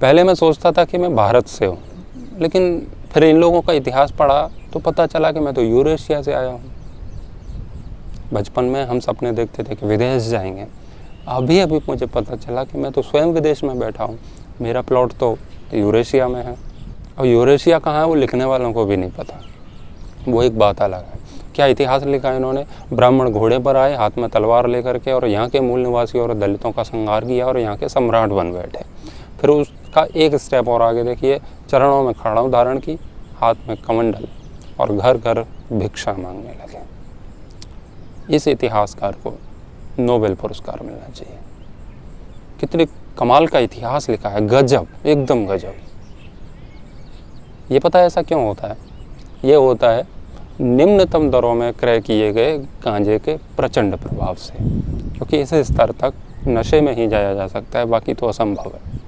पहले मैं सोचता था कि मैं भारत से हूँ, लेकिन फिर इन लोगों का इतिहास पढ़ा तो पता चला कि मैं तो यूरेशिया से आया हूँ। बचपन में हम सपने देखते थे कि विदेश जाएंगे, अभी अभी मुझे पता चला कि मैं तो स्वयं विदेश में बैठा हूँ। मेरा प्लॉट तो यूरेशिया में है। और यूरेशिया कहाँ है वो लिखने वालों को भी नहीं पता, वो एक बात अलग है। क्या इतिहास लिखा इन्होंने? ब्राह्मण घोड़े पर आए, हाथ में तलवार लेकर के, और यहाँ के मूल निवासियों और दलितों का संहार किया और यहाँ के सम्राट बन बैठे। फिर उसका एक स्टेप और आगे देखिए, चरणों में खड़ाऊ धारण की, हाथ में कमंडल, और घर घर भिक्षा मांगने लगे। इस इतिहासकार को नोबेल पुरस्कार मिलना चाहिए। कितने कमाल का इतिहास लिखा है, गजब, एकदम गजब। ये पता है ऐसा क्यों होता है? ये होता है निम्नतम दरों में क्रय किए गए गांजे के प्रचंड प्रभाव से, क्योंकि इस स्तर तक नशे में ही जाया जा सकता है, बाकी तो असंभव है।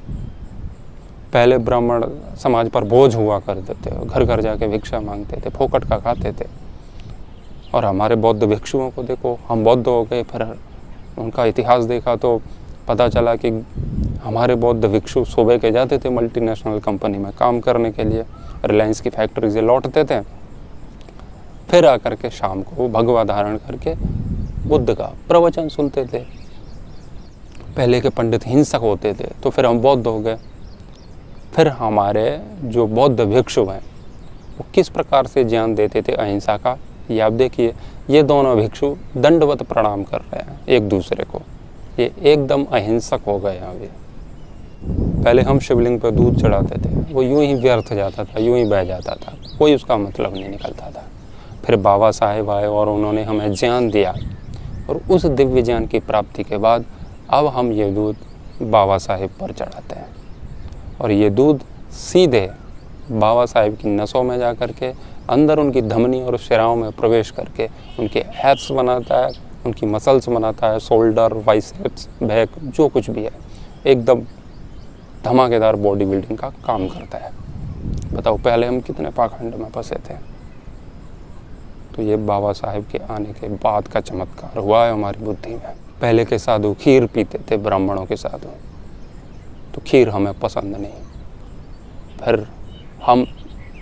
पहले ब्राह्मण समाज पर बोझ हुआ करते थे, घर घर जाके भिक्षा मांगते थे, फोकट का खाते थे। और हमारे बौद्ध भिक्षुओं को देखो, हम बौद्ध हो गए, फिर उनका इतिहास देखा तो पता चला कि हमारे बौद्ध भिक्षु सुबह के जाते थे मल्टीनेशनल कंपनी में काम करने के लिए, रिलायंस की फैक्ट्री से लौटते थे, फिर आकर के शाम को भगवा धारण करके बुद्ध का प्रवचन सुनते थे। पहले के पंडित हिंसक होते थे, तो फिर हम बौद्ध हो गए। फिर हमारे जो बौद्ध भिक्षु हैं वो किस प्रकार से ज्ञान देते थे अहिंसा का, ये आप देखिए। ये दोनों भिक्षु दंडवत प्रणाम कर रहे हैं एक दूसरे को, ये एकदम अहिंसक हो गए अभी। पहले हम शिवलिंग पर दूध चढ़ाते थे, वो यूं ही व्यर्थ जाता था, यूं ही बह जाता था, कोई उसका मतलब नहीं निकलता था। फिर बाबा साहेब आए और उन्होंने हमें ज्ञान दिया, और उस दिव्य ज्ञान की प्राप्ति के बाद अब हम ये दूध बाबा साहेब पर चढ़ाते हैं, और ये दूध सीधे बाबा साहेब की नसों में जा कर के अंदर उनकी धमनी और शिराओं में प्रवेश करके उनके एब्स बनाता है, उनकी मसल्स बनाता है, शोल्डर, बाइसेप्स, बैक, जो कुछ भी है, एकदम धमाकेदार बॉडी बिल्डिंग का काम करता है। बताओ पहले हम कितने पाखंड में फंसे थे। तो ये बाबा साहेब के आने के बाद का चमत्कार हुआ है हमारी बुद्धि में। पहले के साधु खीर पीते थे, ब्राह्मणों के साधु, तो खीर हमें पसंद नहीं। फिर हम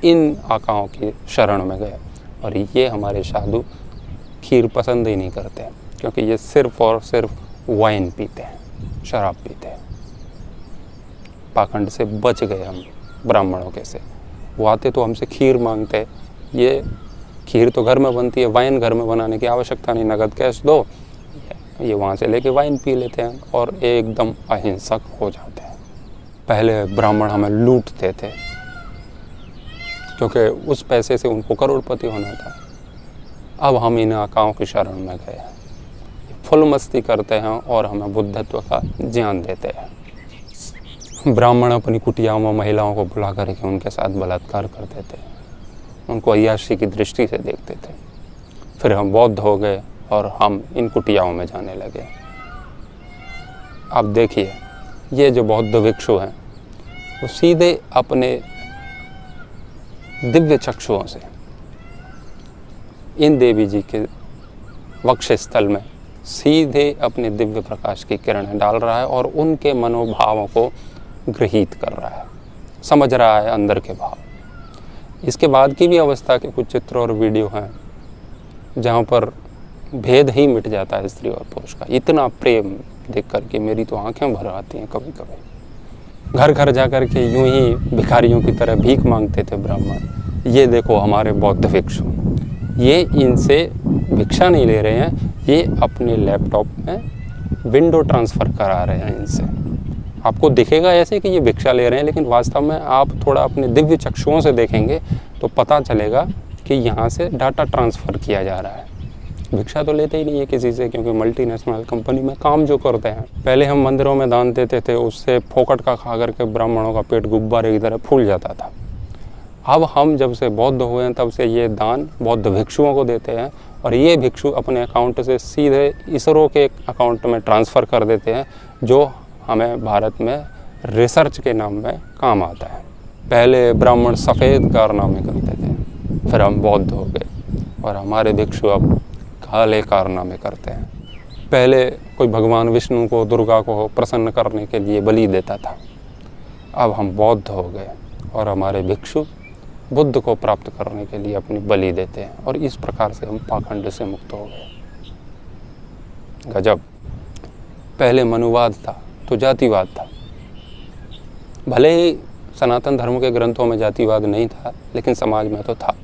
इन आकाओं की शरण में गए, और ये हमारे साधु खीर पसंद ही नहीं करते, क्योंकि ये सिर्फ और सिर्फ वाइन पीते हैं, शराब पीते हैं। पाखंड से बच गए हम ब्राह्मणों के से। वो आते तो हमसे खीर मांगते, ये खीर तो घर में बनती है, वाइन घर में बनाने की आवश्यकता नहीं, नगद कैश दो, ये वहाँ से लेके वाइन पी लेते हैं और एकदम अहिंसक हो जाते हैं। पहले ब्राह्मण हमें लूटते थे, क्योंकि उस पैसे से उनको करोड़पति होना था। अब हम इन आकाओं की शरण में गए हैं, फुल मस्ती करते हैं और हमें बुद्धत्व का ज्ञान देते हैं। ब्राह्मण अपनी कुटियाओं में महिलाओं को बुला करके उनके साथ बलात्कार करते थे, उनको अय्याशी की दृष्टि से देखते थे। फिर हम बौद्ध हो गए और हम इन कुटियाओं में जाने लगे। अब देखिए, ये जो बौद्ध भिक्षु हैं वो सीधे अपने दिव्य चक्षुओं से इन देवी जी के वक्षस्थल में सीधे अपने दिव्य प्रकाश की किरणें डाल रहा है, और उनके मनोभावों को गृहीत कर रहा है, समझ रहा है अंदर के भाव। इसके बाद की भी अवस्था के कुछ चित्र और वीडियो हैं जहाँ पर भेद ही मिट जाता है स्त्री और पुरुष का। इतना प्रेम देख करके मेरी तो आंखें भर आती हैं कभी कभी। घर घर जा कर के यूं ही भिखारियों की तरह भीख मांगते थे ब्राह्मण। ये देखो हमारे बौद्ध भिक्षु, ये इनसे भिक्षा नहीं ले रहे हैं, ये अपने लैपटॉप में विंडो ट्रांसफ़र करा रहे हैं इनसे। आपको दिखेगा ऐसे कि ये भिक्षा ले रहे हैं, लेकिन वास्तव में आप थोड़ा अपने दिव्य चक्षुओं से देखेंगे तो पता चलेगा कि यहाँ से डाटा ट्रांसफ़र किया जा रहा है। भिक्षा तो लेते ही नहीं है किसी से, क्योंकि मल्टीनेशनल कंपनी में काम जो करते हैं। पहले हम मंदिरों में दान देते थे, उससे फोकट का खा करके ब्राह्मणों का पेट गुब्बारे की तरह फूल जाता था। अब हम जब से बौद्ध हुए हैं तब से ये दान बौद्ध भिक्षुओं को देते हैं, और ये भिक्षु अपने अकाउंट से सीधे इसरो के अकाउंट में ट्रांसफ़र कर देते हैं, जो हमें भारत में रिसर्च के नाम में काम आता है। पहले ब्राह्मण सफ़ेद कारनामे करते थे, फिर हम बौद्ध हो गए, और हमारे भिक्षु अब काले कारनामे करते हैं। पहले कोई भगवान विष्णु को, दुर्गा को प्रसन्न करने के लिए बलि देता था, अब हम बौद्ध हो गए और हमारे भिक्षु बुद्ध को प्राप्त करने के लिए अपनी बलि देते हैं, और इस प्रकार से हम पाखंड से मुक्त हो गए। गजब। पहले मनुवाद था तो जातिवाद था। भले ही सनातन धर्म के ग्रंथों में जातिवाद नहीं था, लेकिन समाज में तो था।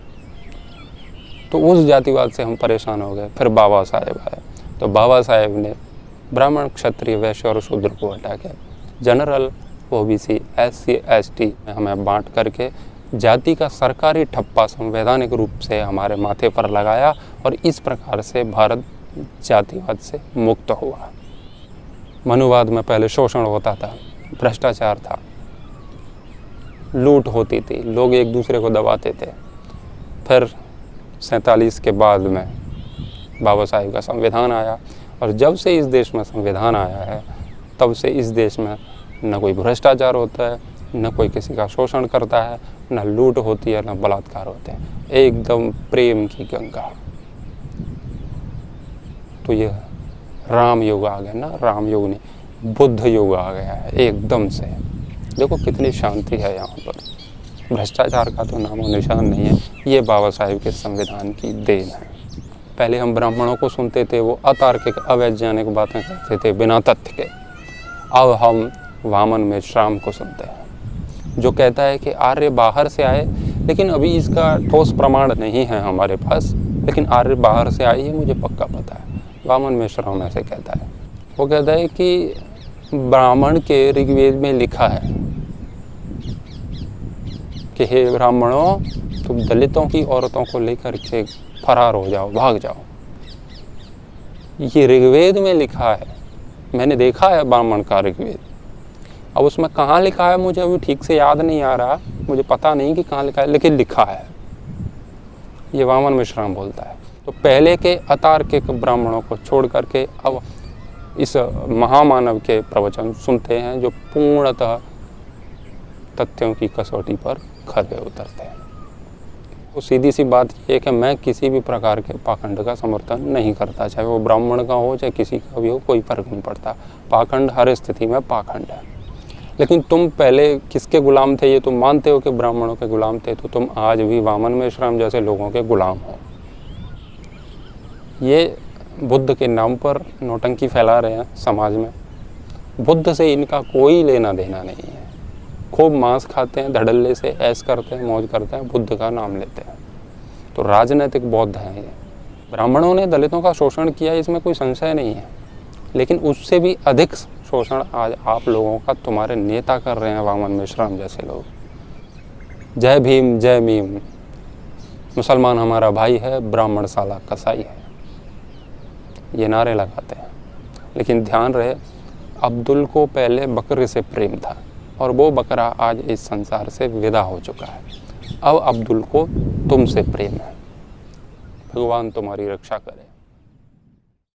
तो उस जातिवाद से हम परेशान हो गए। फिर बाबा साहेब आए, तो बाबा साहेब ने ब्राह्मण, क्षत्रिय, वैश्य और शूद्र को हटा के जनरल, ओबीसी, SC ST में हमें बांट करके जाति का सरकारी ठप्पा संवैधानिक रूप से हमारे माथे पर लगाया, और इस प्रकार से भारत जातिवाद से मुक्त हुआ। मनुवाद में पहले शोषण होता था, भ्रष्टाचार था, लूट होती थी, लोग एक दूसरे को दबाते थे। फिर 47 के बाद में बाबा साहेब का संविधान आया, और जब से इस देश में संविधान आया है तब से इस देश में न कोई भ्रष्टाचार होता है, न कोई किसी का शोषण करता है, न लूट होती है, न बलात्कार होते हैं। एकदम प्रेम की गंगा। तो ये राम युग आ गया ना, राम युग नहीं, बुद्ध युग आ गया है एकदम से। देखो कितनी शांति है यहाँ पर, भ्रष्टाचार का तो नामो निशान नहीं है। ये बाबा साहेब के संविधान की देन है। पहले हम ब्राह्मणों को सुनते थे, वो अतार्किक अवैज्ञानिक बातें कहते थे बिना तथ्य के। अब हम वामन मेश्राम को सुनते हैं, जो कहता है कि आर्य बाहर से आए, लेकिन अभी इसका ठोस प्रमाण नहीं है हमारे पास, लेकिन आर्य बाहर से आई है मुझे पक्का पता है। वामन मेश्राम ऐसे कहता है। वो कहता है कि ब्राह्मण के ऋग्वेद में लिखा है कि हे ब्राह्मणों, तुम दलितों की औरतों को लेकर के फरार हो जाओ, भाग जाओ। ये ऋग्वेद में लिखा है, मैंने देखा है ब्राह्मण का ऋग्वेद। अब उसमें कहाँ लिखा है मुझे अभी ठीक से याद नहीं आ रहा, मुझे पता नहीं कि कहाँ लिखा है, लेकिन लिखा है। ये वामन मेश्राम बोलता है। तो पहले के अतार्किक ब्राह्मणों को छोड़ करके अब इस महामानव के प्रवचन सुनते हैं, जो पूर्णतः तथ्यों की कसौटी पर खरे उतरते हैं। तो सीधी सी बात यह है कि मैं किसी भी प्रकार के पाखंड का समर्थन नहीं करता, चाहे वो ब्राह्मण का हो चाहे किसी का भी हो, कोई फर्क नहीं पड़ता। पाखंड हर स्थिति में पाखंड है। लेकिन तुम पहले किसके गुलाम थे ये तुम मानते हो कि ब्राह्मणों के गुलाम थे, तो तुम आज भी वामन मेश्राम जैसे लोगों के गुलाम हो। ये बुद्ध के नाम पर नौटंकी फैला रहे हैं समाज में। बुद्ध से इनका कोई लेना देना नहीं है। खूब मांस खाते हैं, धड़ल्ले से ऐश करते हैं, मौज करते हैं, बुद्ध का नाम लेते हैं। तो राजनैतिक बौद्ध हैं ये। ब्राह्मणों ने दलितों का शोषण किया, इसमें कोई संशय नहीं है, लेकिन उससे भी अधिक शोषण आज आप लोगों का तुम्हारे नेता कर रहे हैं, वामन मेश्राम जैसे लोग। जय भीम, जय मीम, मुसलमान हमारा भाई है, ब्राह्मण साला कसाई है, ये नारे लगाते हैं। लेकिन ध्यान रहे, अब्दुल को पहले बकरे से प्रेम था, और वो बकरा आज इस संसार से विदा हो चुका है। अब अब्दुल को तुमसे प्रेम है। भगवान तुम्हारी रक्षा करे।